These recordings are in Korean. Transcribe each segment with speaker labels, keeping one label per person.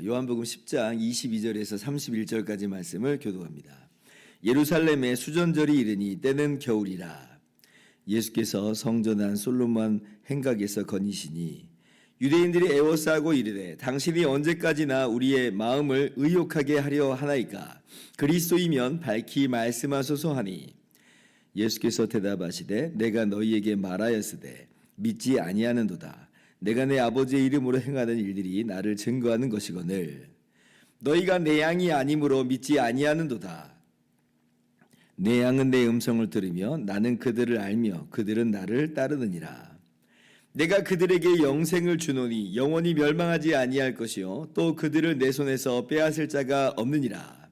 Speaker 1: 요한복음 10장 22절에서 31절까지 말씀을 교독합니다. 예루살렘에 수전절이 이르니 때는 겨울이라. 예수께서 성전 안 솔로몬 행각에서 거니시니 유대인들이 애워싸고 이르되 당신이 언제까지나 우리의 마음을 의욕하게 하려 하나이까? 그리스도이면 밝히 말씀하소서 하니 예수께서 대답하시되 내가 너희에게 말하였으되 믿지 아니하는도다. 내가 내 아버지의 이름으로 행하는 일들이 나를 증거하는 것이거늘 너희가 내 양이 아니므로 믿지 아니하는도다. 내 양은 내 음성을 들으며 나는 그들을 알며 그들은 나를 따르느니라. 내가 그들에게 영생을 주노니 영원히 멸망하지 아니할 것이요 또 그들을 내 손에서 빼앗을 자가 없느니라.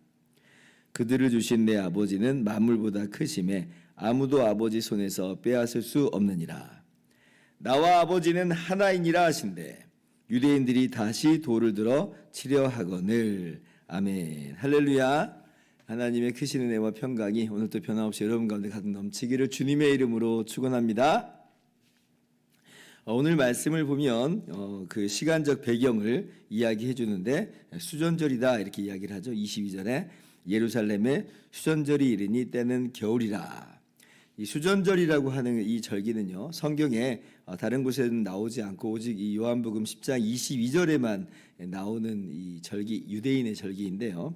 Speaker 1: 그들을 주신 내 아버지는 만물보다 크심에 아무도 아버지 손에서 빼앗을 수 없느니라. 나와 아버지는 하나이니라 하신대 유대인들이 다시 돌을 들어 치려 하거늘. 아멘. 할렐루야. 하나님의 크신 은혜와 평강이 오늘도 변함없이 여러분 가운데 가득 넘치기를 주님의 이름으로 축원합니다. 오늘 말씀을 보면 그 시간적 배경을 이야기해 주는데 수전절이다 이렇게 이야기를 하죠. 22절에 예루살렘에 수전절이 이르니 때는 겨울이라. 이 수전절이라고 하는 이 절기는요, 성경에 다른 곳에는 나오지 않고 오직 이 요한복음 10장 22절에만 나오는 이 절기, 유대인의 절기인데요.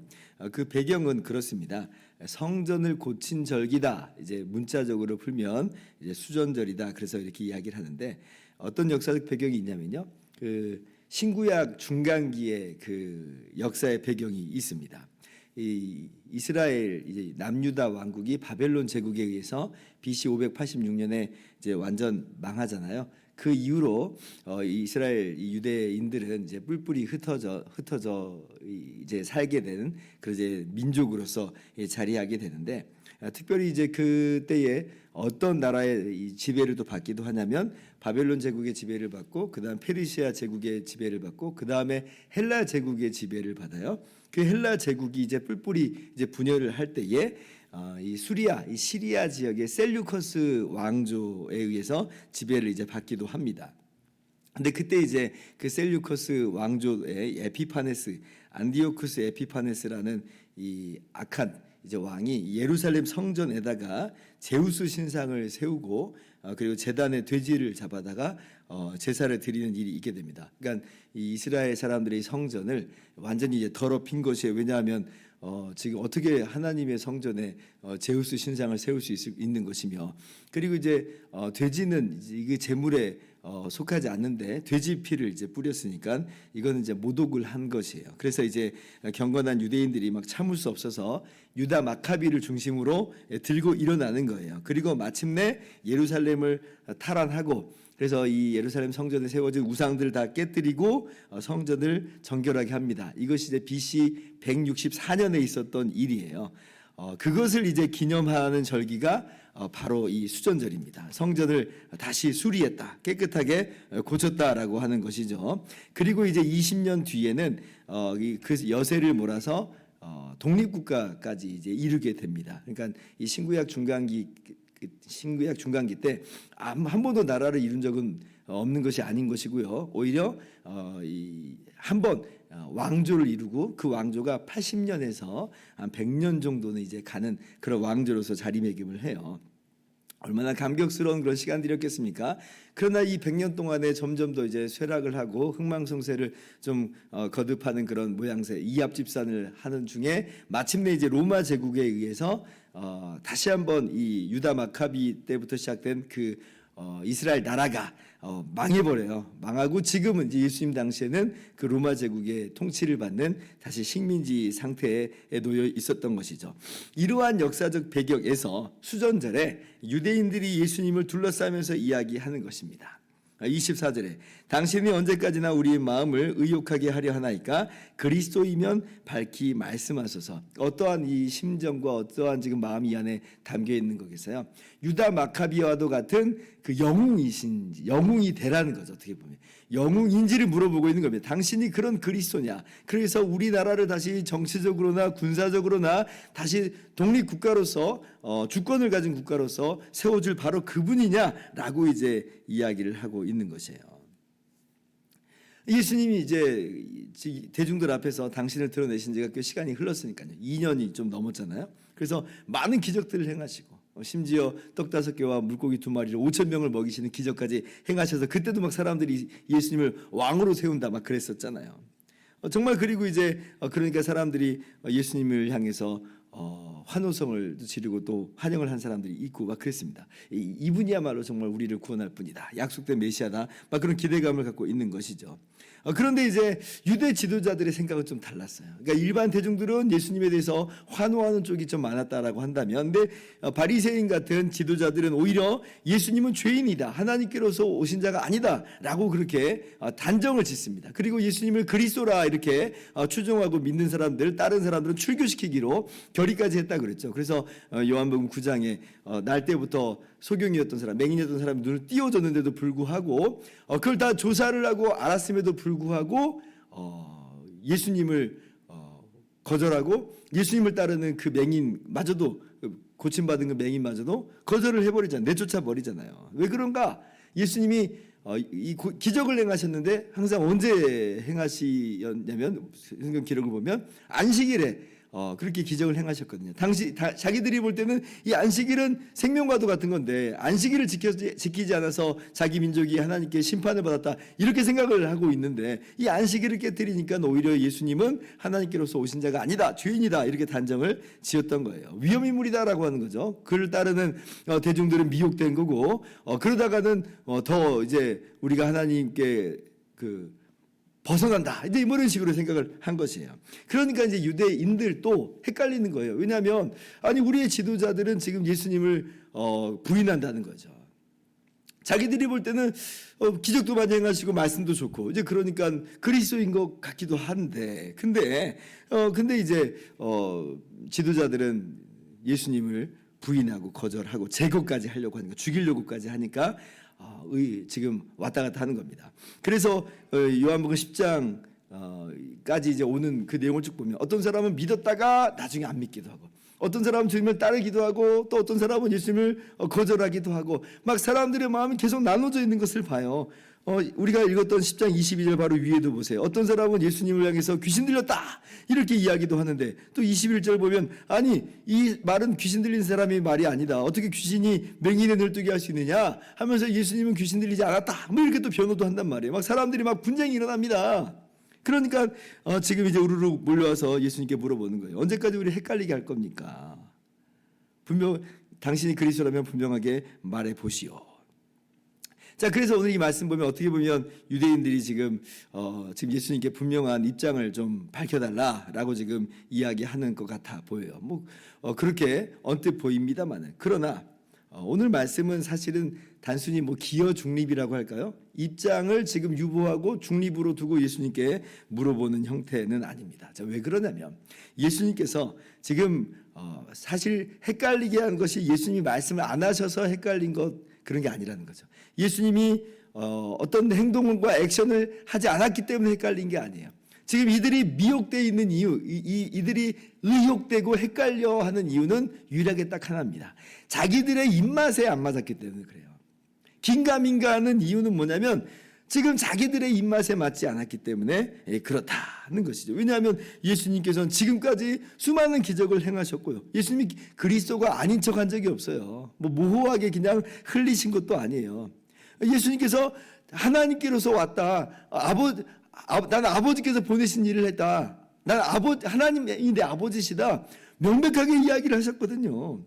Speaker 1: 그 배경은 그렇습니다. 성전을 고친 절기다. 이제 문자적으로 풀면 이제 수전절이다. 그래서 이렇게 이야기를 하는데 어떤 역사적 배경이 있냐면요, 그 신구약 중간기의 그 역사의 배경이 있습니다. 이 이스라엘 이제 남유다 왕국이 바벨론 제국에 의해서 BC 586년에 이제 완전 망하잖아요. 그 이후로 이스라엘 유대인들은 이제 뿔뿔이 흩어져 이제 살게 되는 그 이제 민족으로서 자리하게 되는데 특별히 이제 그때에 어떤 나라의 지배를 또 받기도 하냐면 바벨론 제국의 지배를 받고 그다음 페르시아 제국의 지배를 받고 그다음에 헬라 제국의 지배를 받아요. 그 헬라 제국이 이제 뿔뿔이 이제 분열을 할 때에 이 시리아 지역의 셀류커스 왕조에 의해서 지배를 이제 받기도 합니다. 근데 그때 이제 그 셀류커스 왕조의 안디오쿠스 에피파네스라는 이 악한 이제 왕이 예루살렘 성전에다가 제우스 신상을 세우고 그리고 제단의 돼지를 잡아다가 제사를 드리는 일이 있게 됩니다. 그러니까 이 이스라엘 사람들의 성전을 완전히 이제 더럽힌 것이에요. 왜냐하면 지금 어떻게 하나님의 성전에 제우스 신상을 세울 수 있는 것이며, 그리고 이제 돼지는 이게 제물에 속하지 않는데 돼지 피를 이제 뿌렸으니까 이거는 이제 모독을 한 것이에요. 그래서 이제 경건한 유대인들이 막 참을 수 없어서 유다 마카비를 중심으로 들고 일어나는 거예요. 그리고 마침내 예루살렘을 탈환하고 그래서 이 예루살렘 성전에 세워진 우상들을 다 깨뜨리고 성전을 정결하게 합니다. 이것이 이제 BC 164년에 있었던 일이에요. 그것을 이제 기념하는 절기가 바로 이 수전절입니다. 성전을 다시 수리했다, 깨끗하게 고쳤다라고 하는 것이죠. 그리고 이제 20년 뒤에는 그 여세를 몰아서 독립국가까지 이제 이르게 됩니다. 그러니까 이 신구약 중간기 때 한 번도 나라를 이룬 적은 없는 것이 아닌 것이고요. 오히려 한 번 왕조를 이루고 그 왕조가 80년에서 한 100년 정도는 이제 가는 그런 왕조로서 자리매김을 해요. 얼마나 감격스러운 그런 시간들이었겠습니까? 그러나 이 100년 동안에 점점 더 이제 쇠락을 하고 흥망성쇠를 좀 거듭하는 그런 모양새, 이합집산을 하는 중에 마침내 이제 로마 제국에 의해서 다시 한번 이 유다 마카비 때부터 시작된 그 이스라엘 나라가 망해버려요. 망하고 지금은 이제 예수님 당시에는 그 로마 제국의 통치를 받는 다시 식민지 상태에 놓여 있었던 것이죠. 이러한 역사적 배경에서 수전절에 유대인들이 예수님을 둘러싸면서 이야기하는 것입니다. 24절에 당신이 언제까지나 우리의 마음을 의욕하게 하려 하나이까 그리스도이면 밝히 말씀하소서. 어떠한 이 심정과 어떠한 지금 마음이 이 안에 담겨 있는 거겠어요? 유다 마카비와도 같은 그 영웅이신지, 영웅이 되라는 거죠. 어떻게 보면 영웅인지를 물어보고 있는 겁니다. 당신이 그런 그리스도냐? 그래서 우리나라를 다시 정치적으로나 군사적으로나 다시 독립국가로서 주권을 가진 국가로서 세워줄 바로 그분이냐라고 이제 이야기를 하고 있는 것이에요. 예수님이 이제 대중들 앞에서 당신을 드러내신 지가 꽤 시간이 흘렀으니까요. 2년이 좀 넘었잖아요. 그래서 많은 기적들을 행하시고 심지어 떡 5개와 물고기 2마리를 5,000명을 먹이시는 기적까지 행하셔서 그때도 막 사람들이 예수님을 왕으로 세운다 막 그랬었잖아요. 정말 그리고 이제 그러니까 사람들이 예수님을 향해서 환호성을 지르고 또 환영을 한 사람들이 있고 막 그랬습니다. 이분이야말로 정말 우리를 구원할 분이다. 약속된 메시아다. 막 그런 기대감을 갖고 있는 것이죠. 그런데 이제 유대 지도자들의 생각은 좀 달랐어요. 그러니까 일반 대중들은 예수님에 대해서 환호하는 쪽이 좀 많았다라고 한다면, 근데 바리새인 같은 지도자들은 오히려 예수님은 죄인이다, 하나님께로서 오신 자가 아니다라고 그렇게 단정을 짓습니다. 그리고 예수님을 그리스도라 이렇게 추종하고 믿는 사람들, 다른 사람들은 출교시키기로 결의까지 했다 그랬죠. 그래서 요한복음 9장에 날 때부터 소경이었던 사람, 맹인이었던 사람이 눈을 띄워줬는데도 불구하고 그걸 다 조사를 하고 알았음에도 불구하고 예수님을 거절하고 예수님을 따르는 그 맹인마저도, 고침받은 그 맹인마저도 거절을 해버리잖아요. 내쫓아 버리잖아요. 왜 그런가? 예수님이 이 기적을 행하셨는데 항상 언제 행하시냐면 성경 기록을 보면 안식일에 그렇게 기적을 행하셨거든요. 자기들이 볼 때는 이 안식일은 생명과도 같은 건데 안식일을 지키지 않아서 자기 민족이 하나님께 심판을 받았다 이렇게 생각을 하고 있는데, 이 안식일을 깨뜨리니까 오히려 예수님은 하나님께로서 오신 자가 아니다, 죄인이다 이렇게 단정을 지었던 거예요. 위험인물이다라고 하는 거죠. 그를 따르는 대중들은 미혹된 거고, 그러다가는 더 이제 우리가 하나님께 벗어난다, 이제 이런 식으로 생각을 한 것이에요. 그러니까 이제 유대인들도 헷갈리는 거예요. 왜냐하면 아니 우리의 지도자들은 지금 예수님을 부인한다는 거죠. 자기들이 볼 때는 기적도 많이 행하시고 말씀도 좋고 이제 그러니까 그리스도인 것 같기도 한데, 근데 이제 지도자들은 예수님을 부인하고 거절하고 제거까지 하려고 하니까, 죽이려고까지 하니까 지금 왔다 갔다 하는 겁니다. 그래서 요한복음 10장까지 이제 오는 그 내용을 쭉 보면 어떤 사람은 믿었다가 나중에 안 믿기도 하고, 어떤 사람은 주님을 따르기도 하고, 또 어떤 사람은 예수님을 거절하기도 하고, 막 사람들의 마음이 계속 나눠져 있는 것을 봐요. 우리가 읽었던 10장 22절 바로 위에도 보세요. 어떤 사람은 예수님을 향해서 귀신 들렸다 이렇게 이야기도 하는데, 또 21절 보면 아니 이 말은 귀신 들린 사람의 말이 아니다, 어떻게 귀신이 맹인의 눈뜨게 할 수 있느냐 하면서 예수님은 귀신 들리지 않았다 뭐 이렇게 또 변호도 한단 말이에요. 막 사람들이 막 분쟁이 일어납니다. 그러니까 지금 이제 우르르 몰려와서 예수님께 물어보는 거예요. 언제까지 우리 헷갈리게 할 겁니까? 분명 당신이 그리스도라면 분명하게 말해 보시오. 자, 그래서 오늘 이 말씀 보면 어떻게 보면 유대인들이 지금 예수님께 분명한 입장을 좀 밝혀달라라고 지금 이야기하는 것 같아 보여요. 그렇게 언뜻 보입니다만은, 그러나 오늘 말씀은 사실은 단순히 기여 중립이라고 할까요? 입장을 지금 유보하고 중립으로 두고 예수님께 물어보는 형태는 아닙니다. 자, 왜 그러냐면 예수님께서 지금 사실 헷갈리게 한 것이 예수님이 말씀을 안 하셔서 헷갈린 것, 그런 게 아니라는 거죠. 예수님이 어떤 행동과 액션을 하지 않았기 때문에 헷갈린 게 아니에요. 지금 이들이 미혹되어 있는 이유, 이들이 의혹되고 헷갈려 하는 이유는 유일하게 딱 하나입니다. 자기들의 입맛에 안 맞았기 때문에 그래요. 긴가민가 하는 이유는 뭐냐면 지금 자기들의 입맛에 맞지 않았기 때문에 그렇다는 것이죠. 왜냐하면 예수님께서는 지금까지 수많은 기적을 행하셨고요. 예수님이 그리스도가 아닌 척한 적이 없어요. 모호하게 그냥 흘리신 것도 아니에요. 예수님께서 하나님께로서 왔다. 나는 아버지께서 보내신 일을 했다. 난 하나님이 내 아버지시다. 명백하게 이야기를 하셨거든요.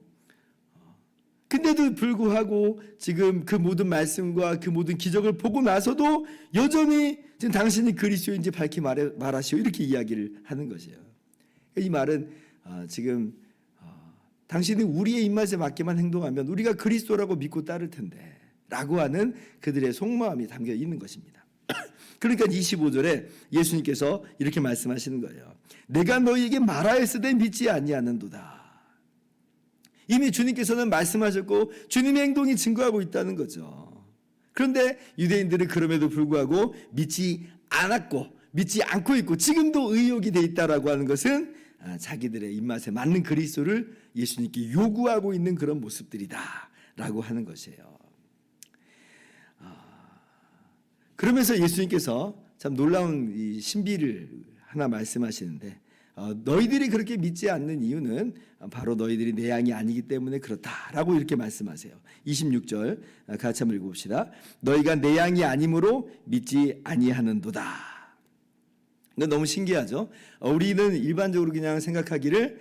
Speaker 1: 근데도 불구하고 지금 그 모든 말씀과 그 모든 기적을 보고 나서도 여전히 지금 당신이 그리스도인지 밝히 말하시오 이렇게 이야기를 하는 것이에요. 이 말은 지금 당신이 우리의 입맛에 맞게만 행동하면 우리가 그리스도라고 믿고 따를 텐데 라고 하는 그들의 속마음이 담겨 있는 것입니다. 그러니까 25절에 예수님께서 이렇게 말씀하시는 거예요. 내가 너희에게 말하였으되 믿지 아니하는도다. 이미 주님께서는 말씀하셨고 주님의 행동이 증거하고 있다는 거죠. 그런데 유대인들은 그럼에도 불구하고 믿지 않았고 믿지 않고 있고 지금도 의혹이 돼 있다라고 하는 것은 자기들의 입맛에 맞는 그리스도를 예수님께 요구하고 있는 그런 모습들이다라고 하는 것이에요. 그러면서 예수님께서 참 놀라운 이 신비를 하나 말씀하시는데 너희들이 그렇게 믿지 않는 이유는 바로 너희들이 내 양이 아니기 때문에 그렇다라고 이렇게 말씀하세요. 26절 같이 한번 읽어봅시다. 너희가 내 양이 아니므로 믿지 아니하는도다. 너무 신기하죠. 우리는 일반적으로 그냥 생각하기를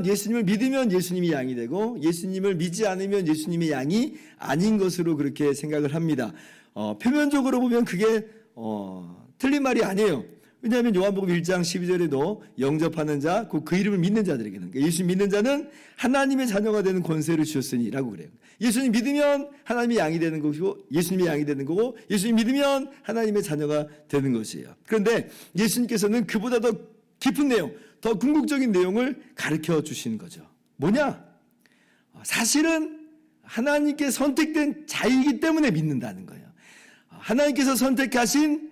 Speaker 1: 예수님을 믿으면 예수님이 양이 되고 예수님을 믿지 않으면 예수님의 양이 아닌 것으로 그렇게 생각을 합니다. 표면적으로 보면 그게 틀린 말이 아니에요. 왜냐하면 요한복음 1장 12절에도 영접하는 자, 그 이름을 믿는 자들에게는, 그러니까 예수 믿는 자는 하나님의 자녀가 되는 권세를 주셨으니라고 그래요. 예수님 믿으면 하나님의 양이 되는 것이고 예수님의 양이 되는 거고 예수님 믿으면 하나님의 자녀가 되는 것이에요. 그런데 예수님께서는 그보다 더 깊은 내용, 더 궁극적인 내용을 가르쳐 주시는 거죠. 뭐냐? 사실은 하나님께 선택된 자이기 때문에 믿는다는 거예요. 하나님께서 선택하신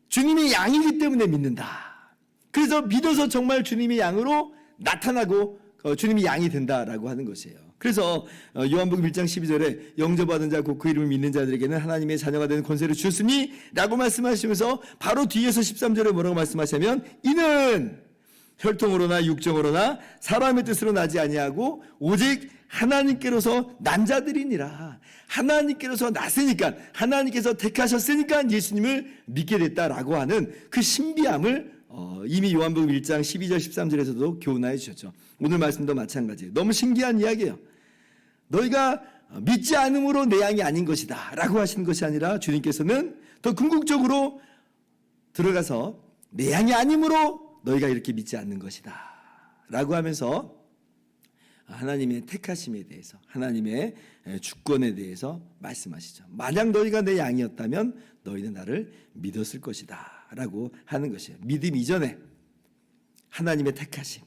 Speaker 1: 주님의 양이기 때문에 믿는다. 그래서 믿어서 정말 주님의 양으로 나타나고 주님이 양이 된다라고 하는 것이에요. 그래서 요한복음 1장 12절에 영접받은 자 곧 그 이름을 믿는 자들에게는 하나님의 자녀가 되는 권세를 주셨으니 라고 말씀하시면서 바로 뒤에서 13절에 뭐라고 말씀하시냐면 이는 혈통으로나 육정으로나 사람의 뜻으로 나지 아니하고 오직 하나님께로서 난 자들이니라. 하나님께로서 났으니까 하나님께서 택하셨으니까 예수님을 믿게 됐다라고 하는 그 신비함을 이미 요한복음 1장 12절 13절에서도 교훈하여 주셨죠. 오늘 말씀도 마찬가지예요. 너무 신기한 이야기예요. 너희가 믿지 않음으로 내 양이 아닌 것이다 라고 하시는 것이 아니라 주님께서는 더 궁극적으로 들어가서 내 양이 아님으로 너희가 이렇게 믿지 않는 것이다 라고 하면서 하나님의 택하심에 대해서 하나님의 주권에 대해서 말씀하시죠. 만약 너희가 내 양이었다면 너희는 나를 믿었을 것이다 라고 하는 것이에요. 믿음 이전에 하나님의 택하심,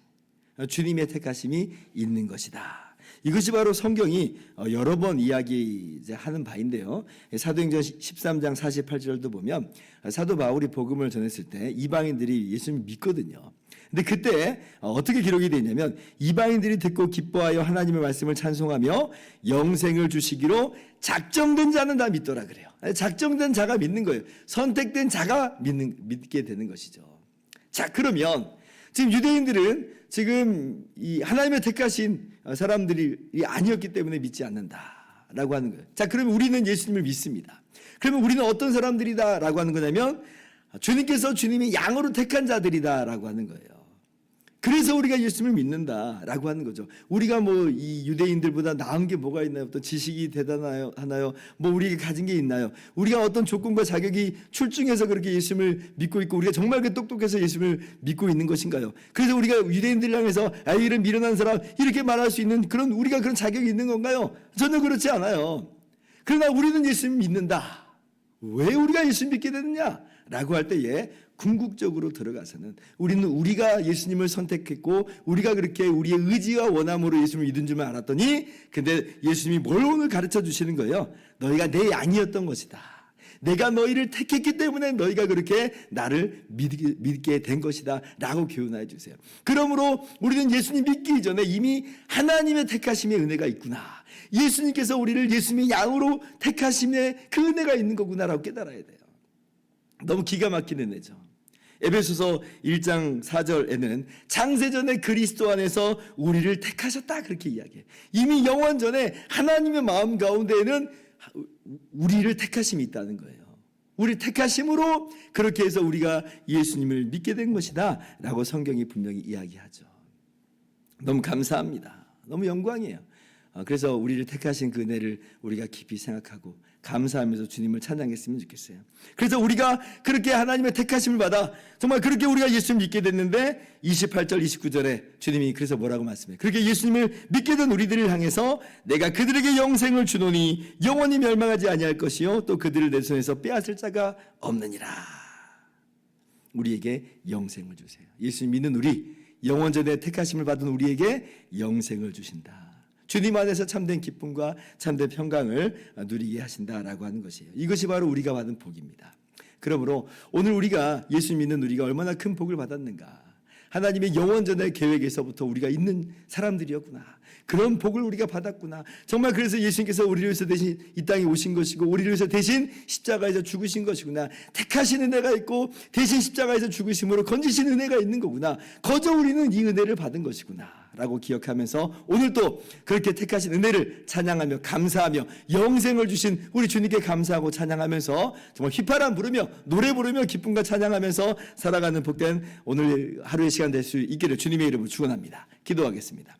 Speaker 1: 주님의 택하심이 있는 것이다. 이것이 바로 성경이 여러 번 이야기하는 바인데요. 사도행전 13장 48절도 보면 사도 바울이 복음을 전했을 때 이방인들이 예수님을 믿거든요. 근데 그때 어떻게 기록이 되어 있냐면 이방인들이 듣고 기뻐하여 하나님의 말씀을 찬송하며 영생을 주시기로 작정된 자는 다 믿더라 그래요. 작정된 자가 믿는 거예요. 선택된 자가 믿게 되는 것이죠. 자, 그러면 지금 유대인들은 지금 이 하나님의 택하신 사람들이 아니었기 때문에 믿지 않는다라고 하는 거예요. 자, 그러면 우리는 예수님을 믿습니다. 그러면 우리는 어떤 사람들이다라고 하는 거냐면 주님께서 주님이 양으로 택한 자들이다라고 하는 거예요. 그래서 우리가 예수님을 믿는다라고 하는 거죠. 우리가 뭐 이 유대인들보다 나은 게 뭐가 있나요? 또 지식이 대단하나요? 뭐 우리가 가진 게 있나요? 우리가 어떤 조건과 자격이 출중해서 그렇게 예수님을 믿고 있고 우리가 정말 그 똑똑해서 예수님을 믿고 있는 것인가요? 그래서 우리가 유대인들을 향해서 이런 미련한 사람 이렇게 말할 수 있는 그런 우리가 그런 자격이 있는 건가요? 전혀 그렇지 않아요. 그러나 우리는 예수님을 믿는다. 왜 우리가 예수님 믿게 되느냐? 라고 할 때에 궁극적으로 들어가서는 우리는 우리가 예수님을 선택했고 우리가 그렇게 우리의 의지와 원함으로 예수님을 믿은 줄만 알았더니 근데 예수님이 뭘 오늘 가르쳐 주시는 거예요? 너희가 내 양이었던 것이다. 내가 너희를 택했기 때문에 너희가 그렇게 나를 믿게 된 것이다 라고 교훈해 주세요. 그러므로 우리는 예수님 믿기 전에 이미 하나님의 택하심의 은혜가 있구나. 예수님께서 우리를 예수님의 양으로 택하심의 그 은혜가 있는 거구나라고 깨달아야 돼요. 너무 기가 막히는 은혜죠. 에베소서 1장 4절에는 창세전에 그리스도 안에서 우리를 택하셨다 그렇게 이야기해요. 이미 영원 전에 하나님의 마음 가운데에는 우리를 택하심이 있다는 거예요. 우리 택하심으로 그렇게 해서 우리가 예수님을 믿게 된 것이다 라고 성경이 분명히 이야기하죠. 너무 감사합니다. 너무 영광이에요. 그래서 우리를 택하신 그 은혜를 우리가 깊이 생각하고 감사하면서 주님을 찬양했으면 좋겠어요. 그래서 우리가 그렇게 하나님의 택하심을 받아 정말 그렇게 우리가 예수님을 믿게 됐는데 28절 29절에 주님이 그래서 뭐라고 말씀해요? 그렇게 예수님을 믿게 된 우리들을 향해서 내가 그들에게 영생을 주노니 영원히 멸망하지 아니할 것이요 또 그들을 내 손에서 빼앗을 자가 없느니라. 우리에게 영생을 주세요. 예수님 믿는 우리, 영원전에 택하심을 받은 우리에게 영생을 주신다. 주님 안에서 참된 기쁨과 참된 평강을 누리게 하신다라고 하는 것이에요. 이것이 바로 우리가 받은 복입니다. 그러므로 오늘 우리가 예수 믿는 우리가 얼마나 큰 복을 받았는가. 하나님의 영원전의 계획에서부터 우리가 있는 사람들이었구나. 그런 복을 우리가 받았구나. 정말 그래서 예수님께서 우리를 위해서 대신 이 땅에 오신 것이고 우리를 위해서 대신 십자가에서 죽으신 것이구나. 택하신 은혜가 있고 대신 십자가에서 죽으심으로 건지신 은혜가 있는 거구나. 거저 우리는 이 은혜를 받은 것이구나 라고 기억하면서 오늘도 그렇게 택하신 은혜를 찬양하며 감사하며 영생을 주신 우리 주님께 감사하고 찬양하면서 정말 휘파람 부르며 노래 부르며 기쁨과 찬양하면서 살아가는 복된 오늘 하루의 시간 될 수 있기를 주님의 이름으로 축원합니다. 기도하겠습니다.